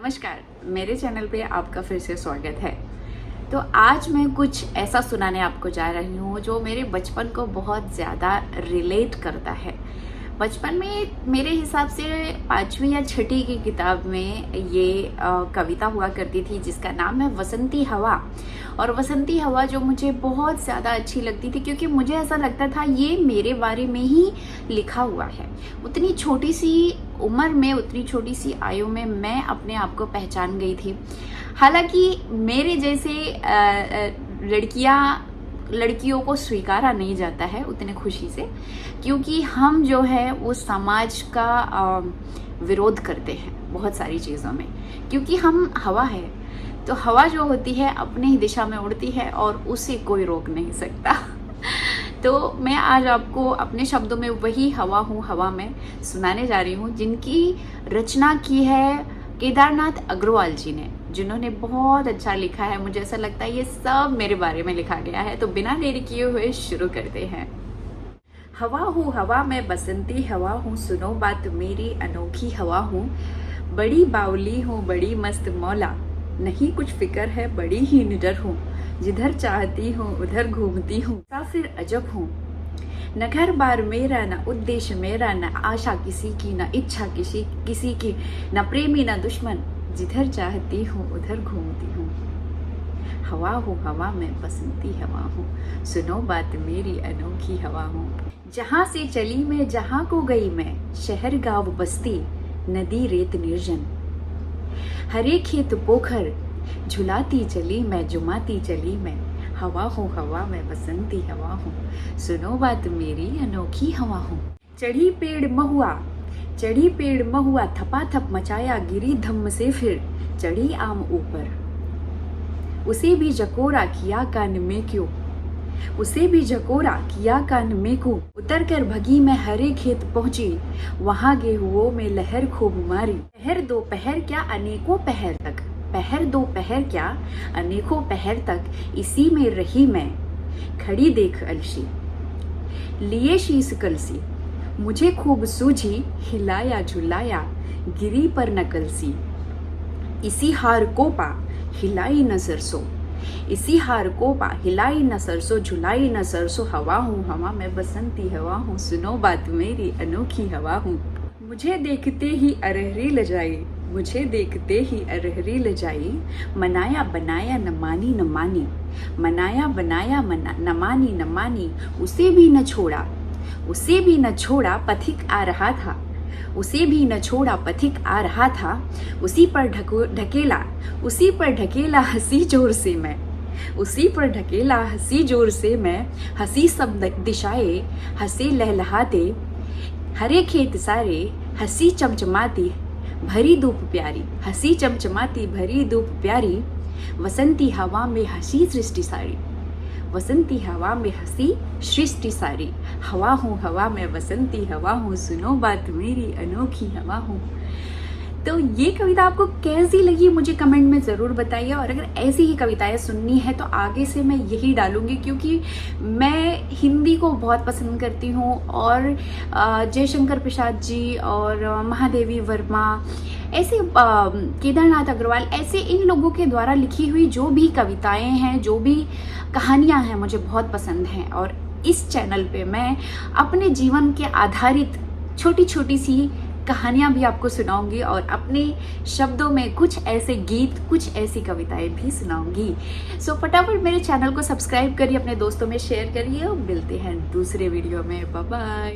नमस्कार, मेरे चैनल पे आपका फिर से स्वागत है। तो आज मैं कुछ ऐसा सुनाने आपको जा रही हूँ जो मेरे बचपन को बहुत ज़्यादा रिलेट करता है। बचपन में मेरे हिसाब से 5वीं या 6ठी की किताब में ये कविता हुआ करती थी जिसका नाम है वसंती हवा। और वसंती हवा जो मुझे बहुत ज़्यादा अच्छी लगती थी क्योंकि मुझे ऐसा लगता था ये मेरे बारे में ही लिखा हुआ है। उतनी छोटी सी उम्र में, उतनी छोटी सी आयु में मैं अपने आप को पहचान गई थी। हालांकि मेरे जैसे लड़कियों को स्वीकारा नहीं जाता है उतने खुशी से, क्योंकि हम जो है वो समाज का विरोध करते हैं बहुत सारी चीज़ों में, क्योंकि हम हवा है। तो हवा जो होती है अपनी ही दिशा में उड़ती है और उसे कोई रोक नहीं सकता। तो मैं आज आपको अपने शब्दों में वही हवा हूँ हवा में सुनाने जा रही हूँ, जिनकी रचना की है केदारनाथ अग्रवाल जी ने, जिन्होंने बहुत अच्छा लिखा है। मुझे ऐसा लगता है ये सब मेरे बारे में लिखा गया है। तो बिना देरी किए हुए शुरू करते हैं। हवा हूँ हवा मैं, बसंती हवा हूँ, सुनो बात मेरी अनोखी हवा हूँ। बड़ी बावली हूँ, बड़ी मस्त मौला, नहीं कुछ फिक्र है, बड़ी ही निडर हूँ। जिधर चाहती हूँ उधर घूमती हूँ, मुसाफिर अजब हूँ। न घर बार मेरा, न उद्देश्य मेरा, न आशा किसी की, न इच्छा किसी की, न प्रेमी न दुश्मन। जिधर चाहती हूँ उधर घूमती हूँ। हवा हूँ हवा मैं, बसंती हवा हूँ, सुनो बात मेरी अनोखी हवा हूँ। जहाँ से चली मैं, जहाँ को गई मैं, शहर गाँव बस्ती, नदी रेत निर्जन। हरे खेत पोखर झुलाती चली मैं, जुमाती चली मैं। हवा हूँ हवा मैं, बसंती हवा हूँ, सुनो बात मेरी अनोखी हवा हूँ। चढ़ी पेड़ महुआ, थपाथप मचाया, गिरी धम्म से फिर चढ़ी आम ऊपर। उसे भी जकोरा किया कान में क्यों, उसे भी जकोरा किया कान में को। उतर कर भगी मैं हरे खेत पहुंची, वहां गेहुओं में लहर खूब मारी। पहर दो पहर क्या अनेकों पहर तक, पहर दो पहर क्या अनेकों पहर तक, इसी में रही मैं खड़ी देख अलसी। लिए शीस कलसी, मुझे खूब सूझी, हिलाया झुलाया, गिरी पर न कलसी। इसी हार को पा हिलाई न सरसों, इसी हार को पा हिलाई न सरसों, झुलाई न सरसों। हवा हूँ हवा मैं, बसंती हवा हूँ, सुनो बात मेरी अनोखी हवा हूँ। मुझे देखते ही अरहरी लजाई, मुझे देखते ही अरहरी लजाई। मनाया बनाया न मानी न मानी, मनाया बनाया न मानी न मानी। उसे भी न छोड़ा, उसे भी न छोड़ा, पथिक आ रहा था, उसे भी न छोड़ा, पथिक आ रहा था। उसी पर ढकेला, उसी पर ढकेला हंसी जोर से मैं, उसी पर ढकेला हंसी जोर से मैं। हंसी सब दिशाए हंसे लहलहाते, हरे खेत सारे हंसी चमचमाती, भरी धूप प्यारी, हंसी चमचमाती भरी धूप प्यारी। वसंती हवा में हंसी सृष्टि सारी, वसंती हवा में हंसी सृष्टि सारी। हवा हूँ हवा में, बसंती हवा हूँ, सुनो बात मेरी अनोखी हवा हूँ। तो ये कविता आपको कैसी लगी मुझे कमेंट में ज़रूर बताइए। और अगर ऐसी ही कविताएं सुननी है तो आगे से मैं यही डालूंगी, क्योंकि मैं हिंदी को बहुत पसंद करती हूँ। और जयशंकर प्रसाद जी और महादेवी वर्मा, ऐसे केदारनाथ अग्रवाल, ऐसे इन लोगों के द्वारा लिखी हुई जो भी कविताएं हैं, जो भी कहानियाँ हैं, मुझे बहुत पसंद हैं। और इस चैनल पे मैं अपने जीवन के आधारित छोटी छोटी सी कहानियाँ भी आपको सुनाऊंगी और अपने शब्दों में कुछ ऐसे गीत, कुछ ऐसी कविताएं भी सुनाऊंगी। सो फटाफट मेरे चैनल को सब्सक्राइब करिए, अपने दोस्तों में शेयर करिए और मिलते हैं दूसरे वीडियो में। Bye bye.